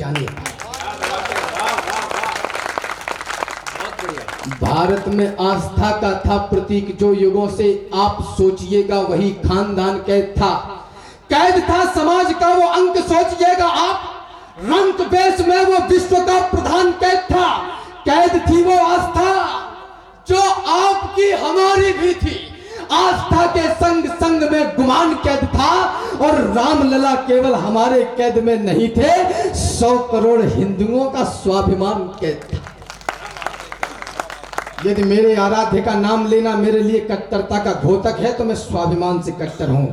जाने। भारत में आस्था का था प्रतीक जो युगों से, आप सोचिएगा वही खानदान कैद था। कैद था समाज का वो अंक, सोचिएगा आप, रंग बेस में वो विश्व का प्रधान कैद था। कैद थी वो आस्था जो आपकी हमारी भी थी। आस्था के संग संग में गुमान कैद था, और रामलला केवल हमारे कैद में नहीं थे, 100 करोड़ हिंदुओं का स्वाभिमान कैद था। यदि मेरे आराध्य का नाम लेना मेरे लिए कट्टरता का घोतक है तो मैं स्वाभिमान से कट्टर हूं।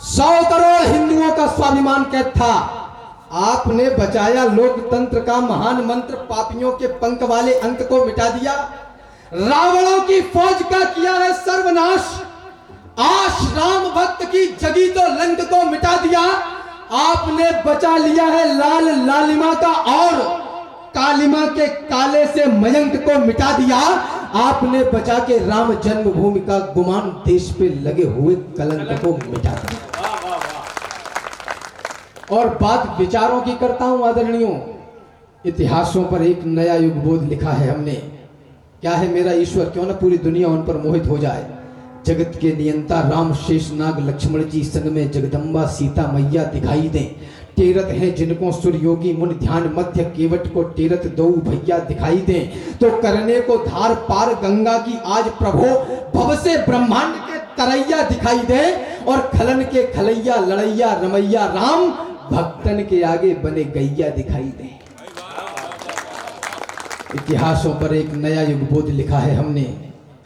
सौ करोड़ हिंदुओं का स्वाभिमान कैद था। आपने बचाया लोकतंत्र का महान मंत्र, पापियों के पंख वाले अंक को मिटा दिया। रावणों की फौज का किया है सर्वनाश, आश राम भक्त की जगी तो लंक को मिटा दिया। आपने बचा लिया है लाल लालिमा का, और कालिमा के काले से मयंक को मिटा दिया। आपने बचा के राम जन्मभूमि का गुमान, देश पे लगे हुए कलंक को मिटा दिया। और बात विचारों की करता हूं आदरणीयों, इतिहासों पर एक नया युग बोध लिखा है हमने। क्या है मेरा ईश्वर, क्यों ना पूरी दुनिया उन पर मोहित हो जाए। जगत के नियंता राम शेषनाग लक्ष्मण जी संग में जगदम्बा सीता मैया दिखाई दें। टेरत है जिनको सूर्योगी मुन ध्यान मध्य केवट को टेरत दो भैया दिखाई दें। तो करने को धार पार गंगा की आज प्रभो, भव से ब्रह्मांड के तरैया दिखाई दे। और खलन के खलैया लड़ैया रमैया राम, भक्तन के आगे बने गैया दिखाई दे। इतिहासों पर एक नया युग बोध लिखा है हमने।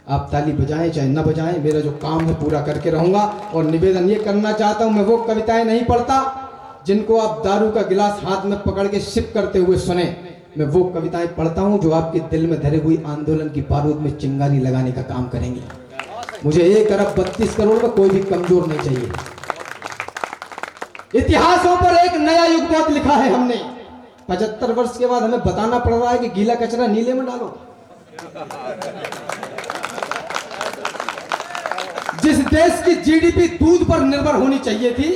आप ताली बजाएं चाहे न बजाएं, मेरा जो काम है पूरा करके रहूंगा। और निवेदन ये करना चाहता हूं, मैं वो कविताएं नहीं पढ़ता जिनको आप दारू का गिलास हाथ में पकड़ के सिप करते हुए सुने। मैं वो कविताएं पढ़ता हूं जो आपके दिल में धरे हुई आंदोलन की बारूद में चिंगारी लगाने का काम करेंगी। मुझे 1 अरब 32 करोड़ में कोई भी कमजोर नहीं चाहिए। इतिहासों पर एक नया युग बोध लिखा है हमने। 75 वर्ष के बाद हमें बताना पड़ रहा है कि गीला कचरा नीले में डालो। जिस देश की जीडीपी दूध पर निर्भर होनी चाहिए थी,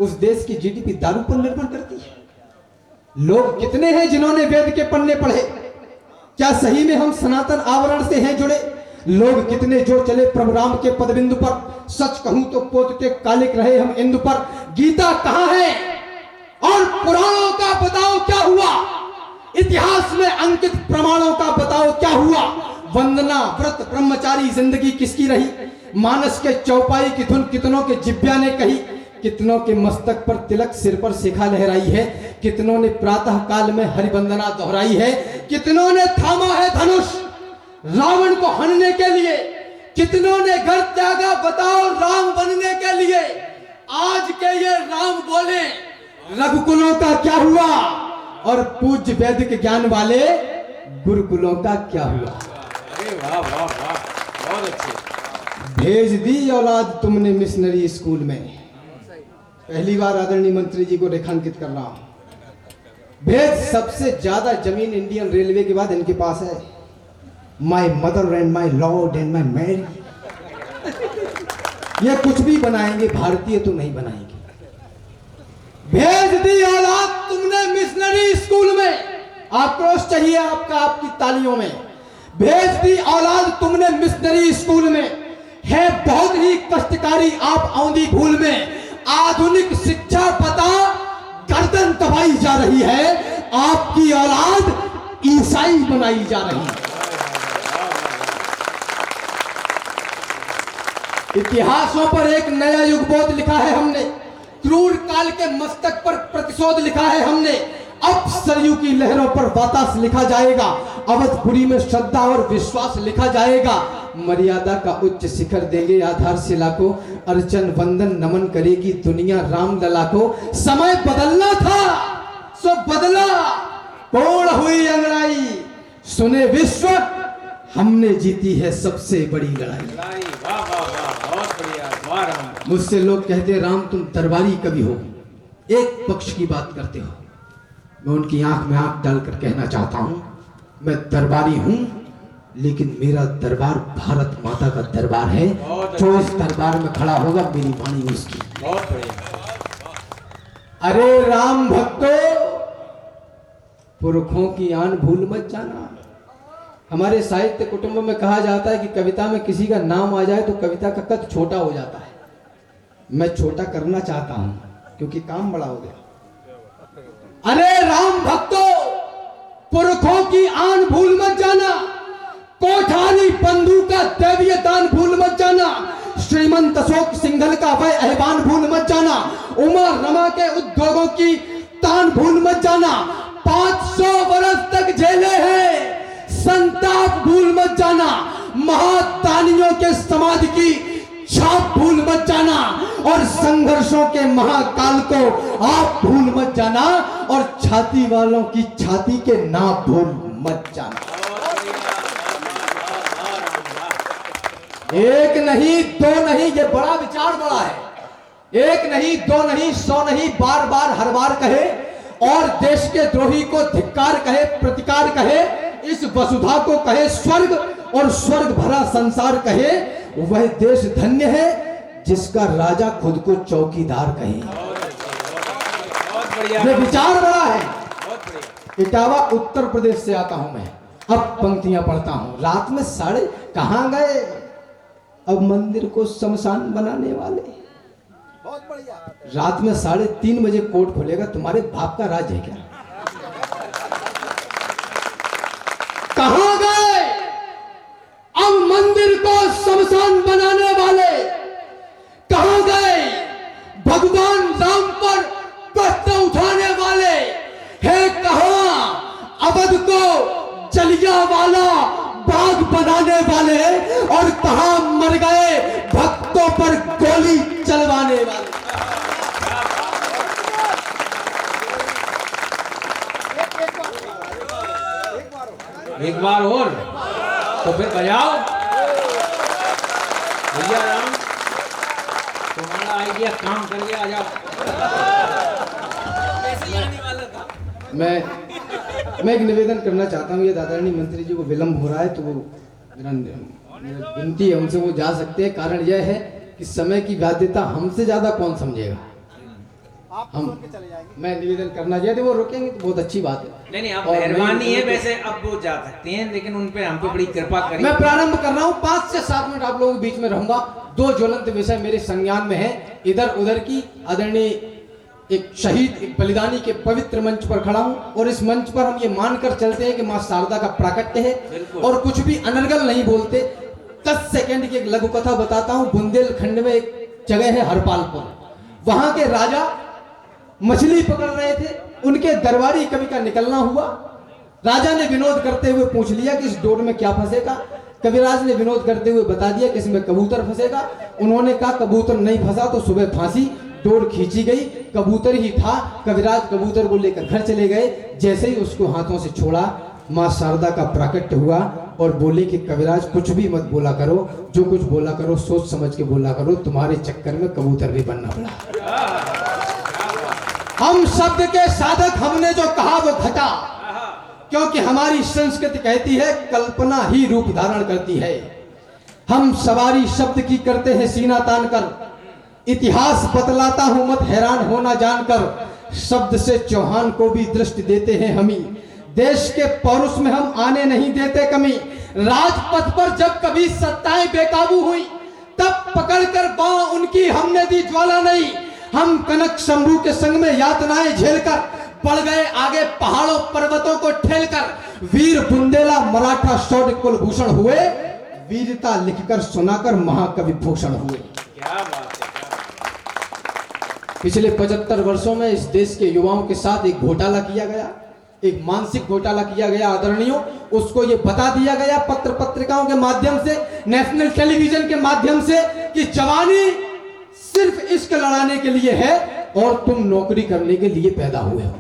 उस देश की जीडीपी दारू पर निर्भर करती है। लोग कितने हैं जिन्होंने वेद के पन्ने पढ़े? क्या सही में हम सनातन आवरण से हैं जुड़े? लोग कितने जो चले प्रभु राम के पदबिंदु पर, सच कहूं तो पोतते कालिक रहे हम इंदु पर। गीता कहां है और पुराणों का बताओ क्या हुआ? इतिहास में अंकित प्रमाणों का बताओ क्या हुआ? वंदना व्रत ब्रह्मचारी जिंदगी किसकी रही? मानस के चौपाई की धुन कितनों के जिब्या ने कही। कितनों के मस्तक पर तिलक, सिर पर शिखा लहराई है। कितनों ने प्रातः काल में हरिवंदना दोहराई है। कितनों ने थामा है धनुष रावण को हनने के लिए। कितनों ने घर त्यागा बताओ राम बनने के लिए। आज के ये राम बोले रघुकुलों का क्या हुआ, और पूज्य वैदिक ज्ञान वाले गुरुकुलों का क्या हुआ? अरे वाह वाह वाह, बहुत अच्छे। भेज दी औलाद तुमने मिशनरी स्कूल में। पहली बार आदरणीय मंत्री जी को रेखांकित कर रहा हूं। भेज सबसे ज्यादा जमीन इंडियन रेलवे के बाद इनके पास है। My mother and my lord and my Mary. ये कुछ भी बनाएंगे, भारतीय तो नहीं बनाएंगे। भेज दी औलाद तुमने मिशनरी स्कूल में। आक्रोश चाहिए आपका आपकी तालियों में। भेज दी औलाद तुमने मिशनरी स्कूल में। है बहुत ही कष्टकारी आप औंधी भूल में। आधुनिक शिक्षा पता गर्दन दबाई जा रही है। आपकी औलाद ईसाई बनाई जा रही है। इतिहासों पर एक नया युग बोध लिखा है हमने। क्रूर काल के मस्तक पर प्रतिशोध लिखा है हमने। अब सरयू की लहरों पर वातास लिखा जाएगा। अवधपुरी में श्रद्धा और विश्वास लिखा जाएगा। मर्यादा का उच्च शिखर देंगे आधारशिला को। अर्चन वंदन नमन करेगी दुनिया राम लला को। समय बदलना था सो बदला, पूर्ण हुई अंगड़ाई। सुने विश्व हमने जीती है सबसे बड़ी लड़ाई। वाह वाह वाह, बहुत बढ़िया। वाह राम। मुझसे लोग कहते राम तुम दरबारी कवि हो, एक पक्ष की बात करते हो। मैं उनकी आंख में आंख डालकर कहना चाहता हूं, मैं दरबारी हूं लेकिन मेरा दरबार भारत माता का दरबार है। बहुत जो इस दरबार में खड़ा होगा मेरी वाणी उसकी। बहुत बढ़िया। अरे राम भक्तों, पुरखों की आन भूल मत जाना। हमारे साहित्य कुटुंब में कहा जाता है कि कविता में किसी का नाम आ जाए तो कविता का कद छोटा हो जाता है। मैं छोटा करना चाहता हूं क्योंकि काम बड़ा हो गया। अरे राम भक्तों, पुरखों की आन भूल मत जाना, कोठारी बंधु का दैवीय दान भूल मत जाना, श्रीमंत अशोक सिंघल का वह ऐवान भूल मत जाना, उमा रमा के उद्योगों की तान भूल मत जाना, 500 वर्ष तक झेले हैं संताप भूल मत जाना, महादानियों के समाधि की छाप भूल मत जाना, और संघर्षों के महाकाल को आप भूल मत जाना, और छाती वालों की छाती के नाप भूल मत जाना। एक नहीं दो नहीं, ये बड़ा विचार बड़ा है। एक नहीं दो नहीं 100 नहीं, बार बार हर बार कहे, और देश के द्रोही को धिक्कार कहे, प्रतिकार कहे, इस वसुधा को कहे स्वर्ग, और स्वर्ग भरा संसार कहे, वह देश धन्य है जिसका राजा खुद को चौकीदार कहे। ये विचार बड़ा है। इटावा उत्तर प्रदेश से आता हूं मैं, अब पंक्तियां पढ़ता हूं। रात में साढ़े कहां गए अब मंदिर को शमशान बनाने वाले। बहुत बढ़िया। रात में 3:30 बजे कोर्ट खुलेगा, तुम्हारे बाप का राज है क्या? कहां गए अब मंदिर को शमशान बनाने वाले? कहां गए भगवान राम पर प्रश्न उठाने वाले? है कहां अवध को जलियांवाला बाग बनाने वाले? और कहां मर गए भक्तों पर गोली चलवाने वाले? एक बार और तो फिर बजाओ भैया राम, तुम्हारा आइडिया काम कर गया। आ जाओ। मैं एक निवेदन करना चाहता हूँ। ये दादारानी मंत्री जी को विलंब हो रहा है, तो वो विनती है उनसे, वो जा सकते हैं। कारण यह है कि समय की बाध्यता हमसे ज्यादा कौन समझेगा। हम मैं निवेदन करना चाहते, वो रुकेंगे तो बहुत अच्छी बात है। नहीं आप मेहरबानी है, वैसे अब वो जा सकते हैं, लेकिन उन पे हम पे बड़ी कृपा करिए। मैं प्रारंभ कर रहा हूँ, 5 से 7 मिनट आप लोगों के बीच में रहूंगा। 2 ज्वलंत विषय मेरे संज्ञान में है। इधर उधर की आदरणीय एक शहीद, एक बलिदानी के पवित्र मंच पर खड़ा हूं, और इस मंच पर हम ये मानकर चलते हैं कि मां शारदा का प्राकट्य है, और कुछ भी अनर्गल नहीं बोलते। 10 सेकंड की एक लघु कथा बताता हूं। बुंदेलखंड में एक जगह है हरपालपुर, वहां के राजा मछली पकड़ रहे थे। उनके दरबारी कवि का निकलना हुआ। राजा ने विनोद करते हुए पूछ लिया कि इस डोर में क्या फंसेगा। कविराज ने विनोद करते हुए बता दिया कि इसमें कबूतर फंसेगा। उन्होंने कहा कबूतर नहीं फंसा तो सुबह फांसी। डोर खींची गई, कबूतर ही था। कविराज कबूतर को लेकर घर चले गए। जैसे ही उसको हाथों से छोड़ा, मां शारदा का प्राकट्य हुआ और बोले कि कविराज कुछ भी मत बोला करो, जो कुछ बोला करो सोच समझ के बोला करो, तुम्हारे चक्कर में कबूतर भी बनना पड़ा। हम शब्द के साधक, हमने जो कहा वो घटा, क्योंकि हमारी संस्कृति कहती है कल्पना ही रूप धारण करती है। हम सवारी शब्द की करते हैं सीना तान कर, इतिहास बतलाता हूं मत हैरान होना जानकर। शब्द से चौहान को भी दृष्टि देते हैं हमी, देश के पौरुष में हम आने नहीं देते कमी। राजपथ पर जब कभी सत्ताएं बेकाबू हुई, तब पकड़कर बांह उनकी हमने दी ज्वाला नहीं। हम कनक शंभू के संग में यातनाएं झेलकर बढ़ गए आगे पहाड़ों पर्वतों को ठेलकर। वीर बुंदेला मराठा शौर्य कुलभूषण हुए, वीरता लिखकर सुनाकर महाकवि भूषण हुए। क्या बात है। पिछले 75 वर्षों में इस देश के युवाओं के साथ एक घोटाला किया गया, एक मानसिक घोटाला किया गया आदरणीयों। उसको ये बता दिया गया पत्र पत्रिकाओं के माध्यम से, नेशनल टेलीविजन के माध्यम से, कि जवानी सिर्फ इश्क लड़ाने के लिए है और तुम नौकरी करने के लिए पैदा हुए हो।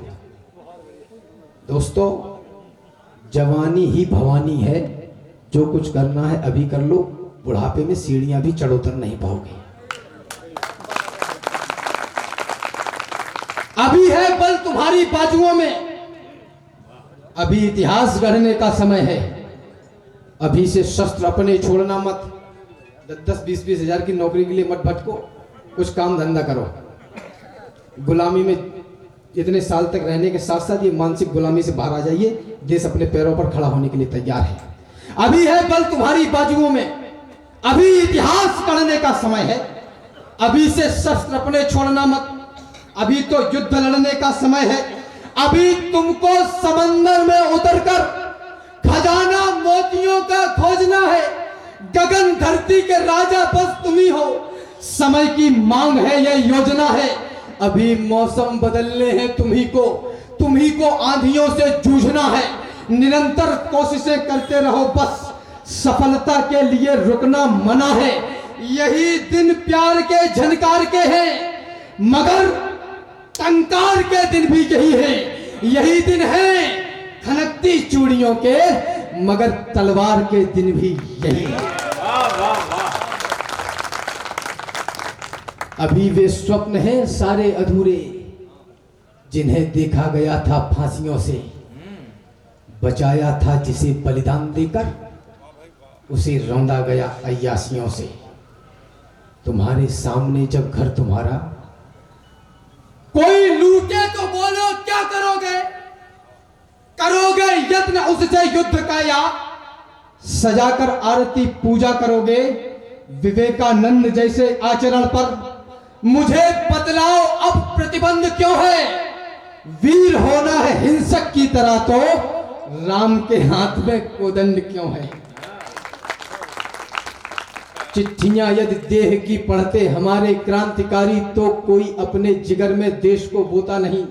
दोस्तों, जवानी ही भवानी है, जो कुछ करना है अभी कर लो, बुढ़ापे में सीढ़ियां भी चढ़ उतर नहीं पाओगे। अभी है बल तुम्हारी बाजुओं में, अभी इतिहास गढ़ने का समय है। अभी से शस्त्र अपने छोड़ना मत। 10-20 हजार की नौकरी के लिए मत भटको, कुछ काम धंधा करो। गुलामी में इतने साल तक रहने के साथ साथ ये मानसिक गुलामी से बाहर आ जाइए। देश अपने पैरों पर खड़ा होने के लिए तैयार है। अभी है बल तुम्हारी बाजुओं में, अभी इतिहास गढ़ने का समय है। अभी से शस्त्र अपने छोड़ना मत, अभी तो युद्ध लड़ने का समय है। अभी तुमको समंदर में उतरकर खजाना मोतियों का खोजना है। गगन धरती के राजा बस तुम ही हो, समय की मांग है, यह योजना है। अभी मौसम बदलने हैं तुम्ही को आंधियों से जूझना है। निरंतर कोशिशें करते रहो, बस सफलता के लिए रुकना मना है। यही दिन प्यार के झनकार के हैं, मगर टंकार के दिन भी यही है। यही दिन है खनकती चूड़ियों के, मगर तलवार के दिन भी यही है। अभी वे स्वप्न हैं सारे अधूरे, जिन्हें देखा गया था फांसियों से। बचाया था जिसे बलिदान देकर, उसे रौंदा गया अय्यासियों से। तुम्हारे सामने जब घर तुम्हारा कोई लूटे तो बोलो क्या करोगे? करोगे यत्न उससे युद्ध का, या सजाकर आरती पूजा करोगे विवेकानंद जैसे आचरण पर? मुझे बतलाओ अब प्रतिबंध क्यों है? वीर होना है हिंसक की तरह, तो राम के हाथ में कोदंड क्यों है? चिट्ठियां यदि देह की पढ़ते हमारे क्रांतिकारी, तो कोई अपने जिगर में देश को बोता नहीं।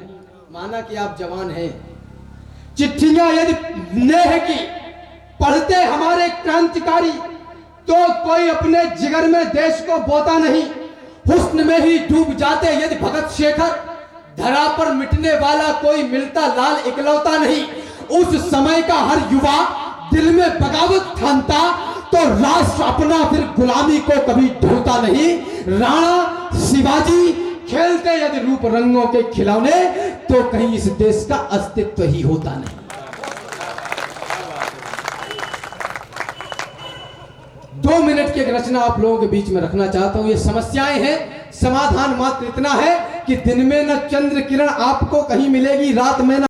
माना कि आप जवान हैं। चिट्ठियां यदि नेह की पढ़ते हमारे क्रांतिकारी, तो कोई अपने जिगर में देश को बोता नहीं। हुस्न में ही डूब जाते यदि भगत शेखर, धरा पर मिटने वाला कोई मिलता लाल इकलौता नहीं। उस समय का हर युवा दिल में बगावत ठानता, तो राष्ट्र अपना फिर गुलामी को कभी ढोता नहीं। राणा शिवाजी खेलते यदि रूप रंगों के खिलौने, तो कहीं इस देश का अस्तित्व ही होता नहीं। 2 मिनट की एक रचना आप लोगों के बीच में रखना चाहता हूं। ये समस्याएं हैं, समाधान मात्र इतना है कि दिन में न चंद्र किरण आपको कहीं मिलेगी, रात में न